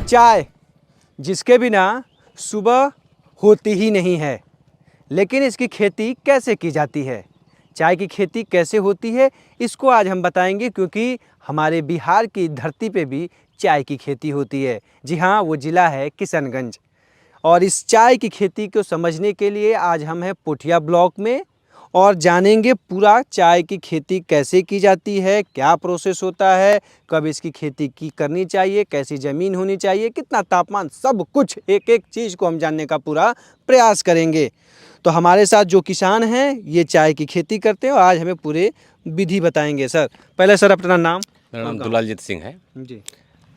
चाय जिसके बिना सुबह होती ही नहीं है, लेकिन इसकी खेती कैसे की जाती है, चाय की खेती कैसे होती है, इसको आज हम बताएंगे। क्योंकि हमारे बिहार की धरती पे भी चाय की खेती होती है। जी हाँ, वो ज़िला है किशनगंज। और इस चाय की खेती को समझने के लिए आज हम हैं पोठिया ब्लॉक में और जानेंगे पूरा चाय की खेती कैसे की जाती है, क्या प्रोसेस होता है, कब इसकी खेती की करनी चाहिए, कैसी ज़मीन होनी चाहिए, कितना तापमान, सब कुछ एक एक चीज़ को हम जानने का पूरा प्रयास करेंगे। तो हमारे साथ जो किसान हैं ये चाय की खेती करते हैं और आज हमें पूरे विधि बताएंगे। सर पहले सर अपना नाम। मेरा नाम दुलालजीत सिंह है जी,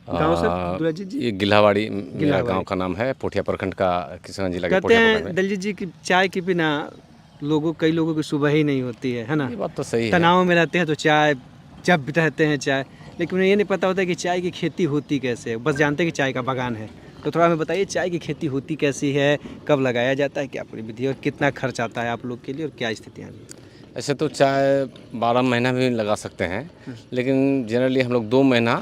गाँव सर दुलालजीत जी? ये गिल्हावाड़ी मेरा गांव का नाम है, पोठिया प्रखंड का किशनगंज जिला के कहते पोठिया प्रखंड हैं में। दलजीत जी की चाय के बिना कई लोगों की सुबह ही नहीं होती है ना। ये बात तो सही है। तनाव में रहते हैं तो चाय जब भी रहते हैं चाय, लेकिन उन्हें ये नहीं पता होता कि चाय की खेती होती कैसे है। बस जानते हैं कि चाय का बागान है। तो थोड़ा हमें बताइए चाय की खेती होती कैसी है, कब लगाया जाता है, क्या पूरी विधि और कितना खर्च आता है आप लोग के लिए और क्या स्थितियाँ हैं। ऐसे तो चाय 12 महीना भी लगा सकते हैं, लेकिन जनरली हम लोग 2 महीना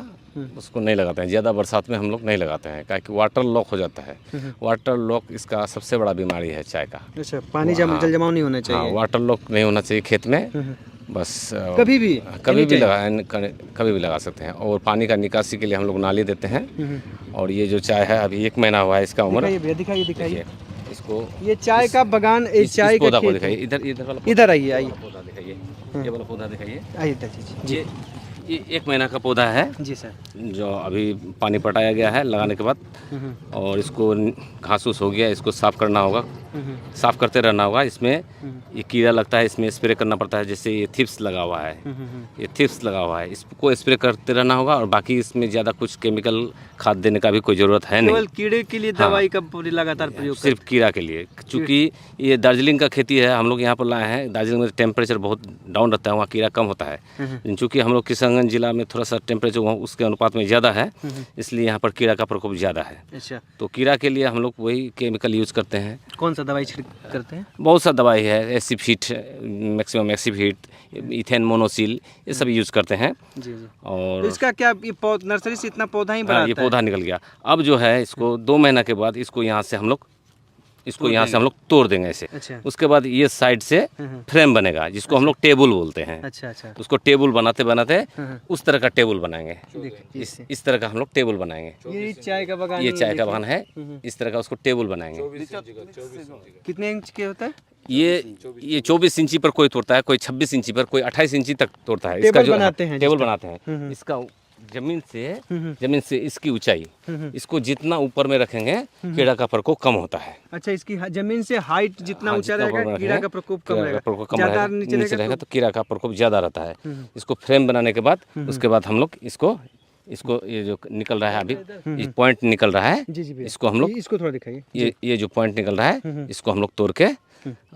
उसको नहीं लगाते हैं। ज़्यादा बरसात में हम लोग नहीं लगाते हैं, क्या कि वाटर लॉक हो जाता है। वाटर लॉक इसका सबसे बड़ा बीमारी है चाय का। अच्छा, पानी जल जमाव नहीं होना चाहिए। हाँ, वाटर लॉक नहीं होना चाहिए खेत में। बस कभी भी कभी भी लगा सकते हैं। और पानी का निकासी के लिए हम लोग नाली देते हैं। और ये जो चाय है अभी 1 महीना हुआ है इसका उम्र। दिखाइए इसको ये चाय का बागान, चाय का पौधा को खेत। दिखाइए, इधर आइए आइए, पौधा दिखाइए, ये वाला पौधा दिखाइए। आइए जी। ये 1 महीना का पौधा है जी सर, जो अभी पानी पटाया गया है लगाने के बाद। और इसको घास फूस हो गया, इसको साफ़ करना होगा, साफ़ करते रहना होगा। इसमें ये कीड़ा लगता है, इसमें स्प्रे करना पड़ता है। जैसे ये थिप्स लगा हुआ है, ये थिप्स लगा हुआ है, इसको स्प्रे करते रहना होगा। और बाकी इसमें ज़्यादा कुछ केमिकल खाद देने का भी कोई ज़रूरत है नहीं। केवल कीड़े के लिए दवाई का पूरी लगातार प्रयोग सिर्फ कीड़ा के लिए। चूँकि ये दार्जिलिंग का खेती है, हम लोग यहाँ पर लाए हैं। दार्जिलिंग में टेम्परेचर बहुत डाउन रहता है, वहाँ कीड़ा कम होता है। चूँकि हम लोग किशनगंज जिला में थोड़ा सा टेम्परेचर उसके अनुपात में ज़्यादा है, इसलिए यहाँ पर कीड़ा का प्रकोप ज़्यादा है। अच्छा, तो कीड़ा के लिए हम लोग वही केमिकल यूज़ करते हैं। कौन सा दवाई छिड़क करते हैं? बहुत सा दवाई है, एसिफिट, मैक्सिमम एसिफिट, इथेन मोनोसिल, ये सब यूज़ करते हैं। जी जी। और तो इसका क्या ये नर्सरी से इतना पौधा ही बना ये पौधा निकल गया। अब जो है इसको 2 महीना के बाद इसको यहाँ से हम लोग तोड़ देंगे ऐसे। अच्छा। उसके बाद ये साइड से फ्रेम बनेगा, जिसको हम लोग टेबल बोलते हैं। अच्छा अच्छा। उसको टेबल बनाते बनाते उस तरह का टेबल बनाएंगे। देखिए इस तरह का हम लोग टेबल बनाएंगे। ये चाय का बागान, ये चाय का बागान है, इस तरह का उसको टेबल बनाएंगे। कितने इंच के होता है? ये 24 इंची पर कोई तोड़ता है, कोई 26 इंची पर, कोई 28 इंची तक तोड़ता है। टेबल बनाते हैं, टेबल बनाते हैं। इसका जमीन से इसकी ऊंचाई, इसको जितना ऊपर में रखेंगे कीड़ा का प्रकोप कम होता है। अच्छा, इसकी जमीन से हाइट जितना ऊंचा रहेगा कीड़ा का प्रकोप कम रहेगा। ज़्यादा नीचे रहेगा तो कीड़ा का प्रकोप ज़्यादा रहता है। इसको फ्रेम बनाने के बाद उसके बाद हम लोग इसको ये जो निकल रहा है अभी, ये पॉइंट निकल रहा है, इसको हम लोग, इसको थोड़ा दिखाइए। ये जो पॉइंट निकल रहा है इसको हम लोग तोड़ के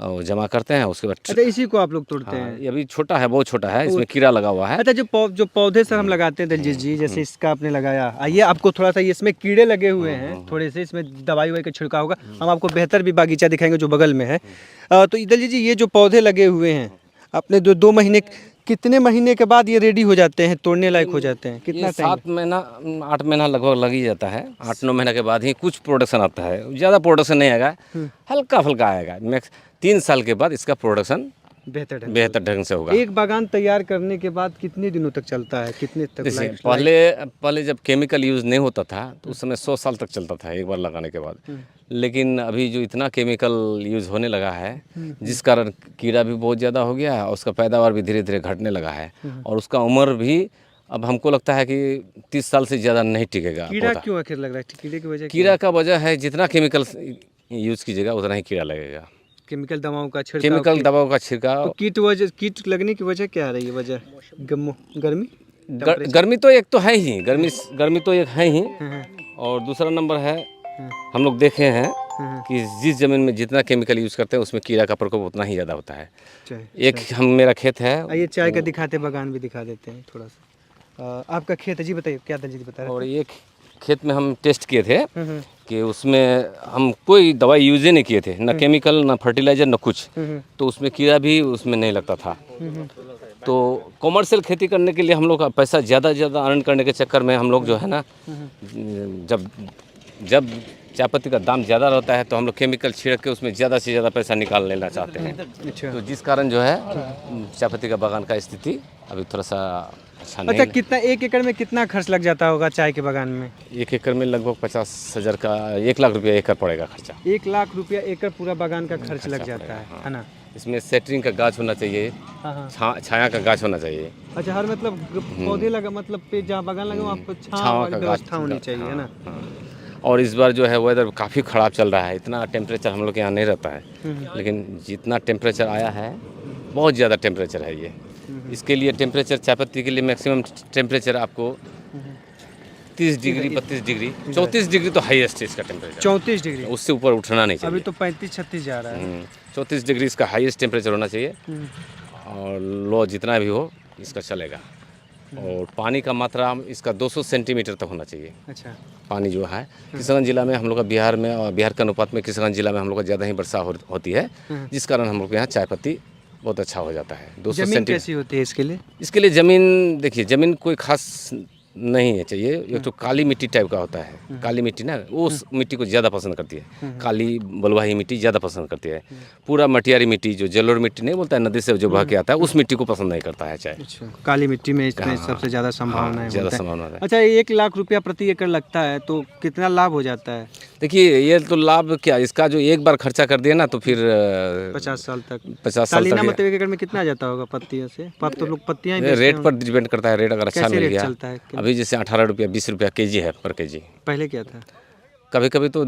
और जमा करते हैं। उसके बाद अच्छा, इसी को आप लोग तोड़ते हैं? ये अभी छोटा है, बहुत छोटा है, इसमें कीड़ा लगा हुआ है। अच्छा, जो पौधे सर हम लगाते हैं दलजीत जी, जैसे इसका आपने लगाया, आइए आपको थोड़ा सा, इसमें कीड़े लगे हुए हैं थोड़े से, इसमें दवाई ववाई का छिड़काव होगा। हम आपको बेहतर भी बागीचा दिखाएंगे जो बगल में है। तो दलजीत जी ये जो पौधे लगे हुए हैं अपने, 2 महीने, कितने महीने के बाद ये रेडी हो जाते हैं, तोड़ने लायक हो जाते हैं? कितना टाइम? 7 महीना 8 महीना लगभग लग ही जाता है। 8-9 महीना के बाद ही कुछ प्रोडक्शन आता है। ज़्यादा प्रोडक्शन नहीं आएगा, हल्का फुल्का आएगा। मैक्स 3 साल के बाद इसका प्रोडक्शन बेहतर ढंग से होगा। एक बागान तैयार करने के बाद कितने दिनों तक चलता है, कितने तक? जैसे पहले जब केमिकल यूज़ नहीं होता था तो उस समय 100 साल तक चलता था एक बार लगाने के बाद। लेकिन अभी जो इतना केमिकल यूज़ होने लगा है, जिस कारण कीड़ा भी बहुत ज़्यादा हो गया है और उसका पैदावार भी धीरे धीरे घटने लगा है। और उसका उम्र भी अब हमको लगता है कि 30 साल से ज़्यादा नहीं टिकेगा। कीड़ा क्यों आखिर लग रहा है? कीड़े की वजह? कीड़ा का वजह है जितना केमिकल यूज़ कीजिएगा उतना ही कीड़ा लगेगा। केमिकल दवाओं का छिड़काव। तो कीट लगने की वजह क्या आ रही है? वजह गर्मी तो एक तो है ही, गर्मी तो एक है ही। और दूसरा नंबर है, हम लोग देखे हैं कि जिस ज़मीन में जितना केमिकल यूज़ करते हैं उसमें कीड़ा का प्रकोप उतना ही ज़्यादा होता है। मेरा खेत है, ये चाय का दिखाते, बागान भी दिखा देते हैं थोड़ा सा। आपका खेत है जी, बताइए क्या दलजीत बता रहे हैं? और एक खेत में हम टेस्ट किए थे कि उसमें हम कोई दवाई यूज़ ही नहीं किए थे, ना केमिकल, ना फर्टिलाइज़र, ना कुछ। तो उसमें कीड़ा भी उसमें नहीं लगता था। तो कॉमर्शियल खेती करने के लिए हम लोग का पैसा ज़्यादा अर्न करने के चक्कर में हम लोग जो है ना, जब चाय पत्ती का दाम ज़्यादा रहता है तो हम लोग केमिकल छिड़क के उसमें ज़्यादा से ज़्यादा पैसा निकाल लेना चाहते हैं। अच्छा तो जिस कारण जो है चाय पत्ती का बागान का स्थिति अभी थोड़ा सा अच्छा नहीं अच्छा, है। कितना 1 एकड़ में कितना खर्च लग जाता होगा चाय के बागान में? 1 एकड़ में लगभग 50,000 का 1 लाख रुपया एकड़ पड़ेगा खर्चा। 1 लाख रुपया एकड़ पूरा बागान का खर्च लग जाता है ना? इसमें सेटरिंग का गाछ होना चाहिए, हाँ हाँ। छाया का गाछ होना चाहिए। अच्छा, हर मतलब पौधे लगा, मतलब पे जहाँ बागान लगे वहाँ पर छांव वाली व्यवस्था होनी चाहिए, है ना? और इस बार जो है वेदर काफ़ी ख़राब चल रहा है, इतना टेम्परेचर हम लोग के यहाँ नहीं रहता है, लेकिन जितना टेम्परेचर आया है बहुत ज़्यादा टेम्परेचर है ये। इसके लिए टेम्परेचर चाय पत्ती के लिए मैक्सिमम टेम्परेचर आपको 30 डिग्री 32 डिग्री 34 डिग्री तो हाईएस्ट है इसका टेम्परेचर। 34 डिग्री? उससे ऊपर उठना नहीं चाहिए। अभी तो 35-36 जा रहा है। 34 डिग्री इसका हाईएस्ट टेम्परेचर होना चाहिए, और लो जितना भी हो इसका चलेगा। और पानी का मात्रा इसका 200 सेंटीमीटर तक होना चाहिए। अच्छा, पानी जो है किशनगंज जिला में हम लोग का बिहार में, और बिहार के अनुपात में किशनगंज जिला में हम लोग का ज़्यादा ही वर्षा होती है, जिस कारण हम लोग के यहाँ चाय पत्ती बहुत अच्छा हो जाता है। 200 जमीन सेंटीमीटर कैसी होती है इसके लिए? इसके लिए ज़मीन देखिए, ज़मीन कोई खास नहीं है चाहिए। ये तो काली मिट्टी टाइप का होता है, काली मिट्टी ना, उस मिट्टी को ज़्यादा पसंद करती है। काली बलुआही मिट्टी ज़्यादा पसंद करती है। पूरा मटियारी मिट्टी, जो जलोढ़ मिट्टी नहीं बोलता है, नदी से जो बह के आता है, उस मिट्टी को पसंद नहीं करता है चाय। अच्छा, काली मिट्टी में इसमें सबसे ज़्यादा संभावना है। ज़्यादा संभावना है। अच्छा, 1 लाख रुपया प्रति एकड़ लगता है तो कितना लाभ हो जाता है? देखिए, ये तो लाभ क्या, इसका जो एक बार खर्चा कर दिया ना तो फिर 50 साल तक। 50 साल सालाना तक मतलब 1 एकड़ में कितना जाता होगा पत्तियों से? अब तो लोग पत्तियां ही ये बेचते रेट हैं। पर डिपेंड करता है। रेट अगर अच्छा कैसे मिल रेट गया, चलता है? अभी जैसे 18 रुपया 20 रुपया केजी है पर केजी। पहले क्या था? कभी कभी तो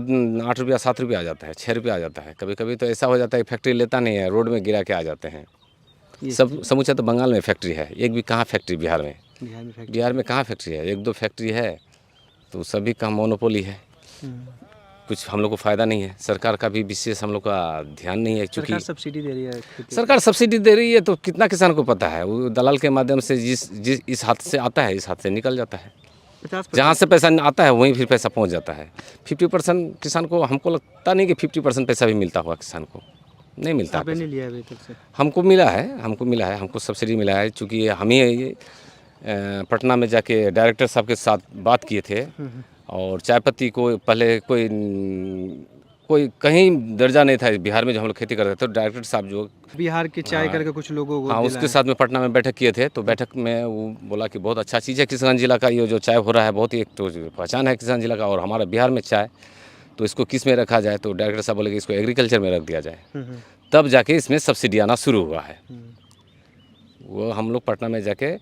8 रुपया 7 रुपया आ जाता है, 6 रुपया आ जाता है। कभी कभी तो ऐसा हो जाता है फैक्ट्री लेता नहीं है, रोड में गिरा के आ जाते हैं। सब समूचा तो बंगाल में फैक्ट्री है, एक भी कहाँ फैक्ट्री बिहार में? बिहार में कहाँ फैक्ट्री है? 1-2 फैक्ट्री है, तो सभी का मोनोपोली है। कुछ हम लोग को फ़ायदा नहीं है। सरकार का भी विशेष हम लोग का ध्यान नहीं है, क्योंकि सरकार सब्सिडी दे रही है। सरकार सब्सिडी दे रही है तो कितना किसान को पता है? वो दलाल के माध्यम से जिस इस हाथ से आता है, इस हाथ से निकल जाता है। 50% जहाँ से पैसा आता है वहीं फिर पैसा पहुँच जाता है। 50% किसान को, हमको लगता नहीं कि 50% पैसा भी मिलता होगा किसान को, नहीं मिलता। आपने नहीं लिया अभी तक से? मिला है, हमको सब्सिडी मिला है। चूँकि हम ही पटना में जाके डायरेक्टर साहब के साथ बात किए थे, और चाय पत्ती को पहले कोई कहीं दर्जा नहीं था बिहार में जो हम लोग खेती करते थे। तो डायरेक्टर साहब जो बिहार के चाय करके कुछ लोगों को उसके साथ में पटना में बैठक किए थे, तो बैठक में वो बोला कि बहुत अच्छा चीज़ है किशनगंज जिला का, ये जो चाय हो रहा है बहुत ही एक तो पहचान है किशनगंज जिला का, और हमारा बिहार में चाय, तो इसको किस में रखा जाए? तो डायरेक्टर साहब बोले कि इसको एग्रीकल्चर में रख दिया जाए। तब जाके इसमें सब्सिडी आना शुरू हुआ है। वो हम लोग पटना में जाके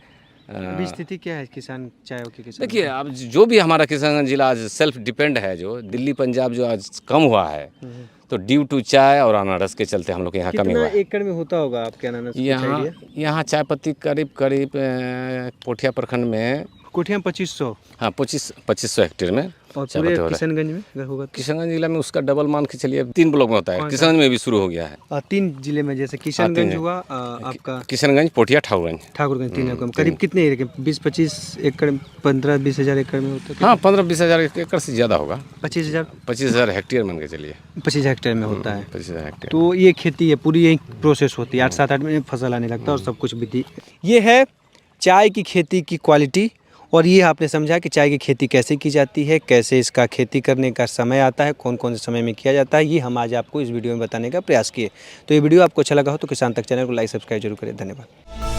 अभी स्थिति क्या है किसान चाय की? किसान देखिए, अब जो भी हमारा किशनगंज जिला आज सेल्फ डिपेंड है, जो दिल्ली पंजाब जो आज कम हुआ है, तो ड्यू टू चाय और अनारस के चलते हम लोग के यहाँ कमी हुआ है। कितना एकड़ में होता होगा आपके अनारस? यहाँ चाय पत्ती करीब पोठिया प्रखंड में कोठिया 2500। हाँ, 2500 हेक्टेयर में। और पूरे किशनगंज में अगर होगा? किशनगंज जिला में उसका डबल मान के चलिए 3 ब्लॉक में होता है। किशनगंज में भी शुरू हो गया है। 3 जिले में, जैसे किशनगंज हुआ आपका, किशनगंज, पोठिया, ठाकुरगंज। 3 एकड़ में करीब कितने 20-25 एकड़, 15-20 हज़ार एकड़ में होता है? हाँ, 15-20 हज़ार एकड़ से ज़्यादा होगा। 25,000 हेक्टेयर मान के चलिए। 25 हेक्टेयर में होता है। 25,000 हेक्टेयर। तो ये खेती है पूरी, यही प्रोसेस होती है। 8-7-8 में फसल आने लगता है और सब कुछ विधि। ये है चाय की खेती की क्वालिटी, और ये आपने समझा कि चाय की खेती कैसे की जाती है, कैसे इसका खेती करने का समय आता है, कौन कौन से समय में किया जाता है, ये हम आज आपको इस वीडियो में बताने का प्रयास किए। तो ये वीडियो आपको अच्छा लगा हो तो किसान तक चैनल को लाइक सब्सक्राइब जरूर करें। धन्यवाद।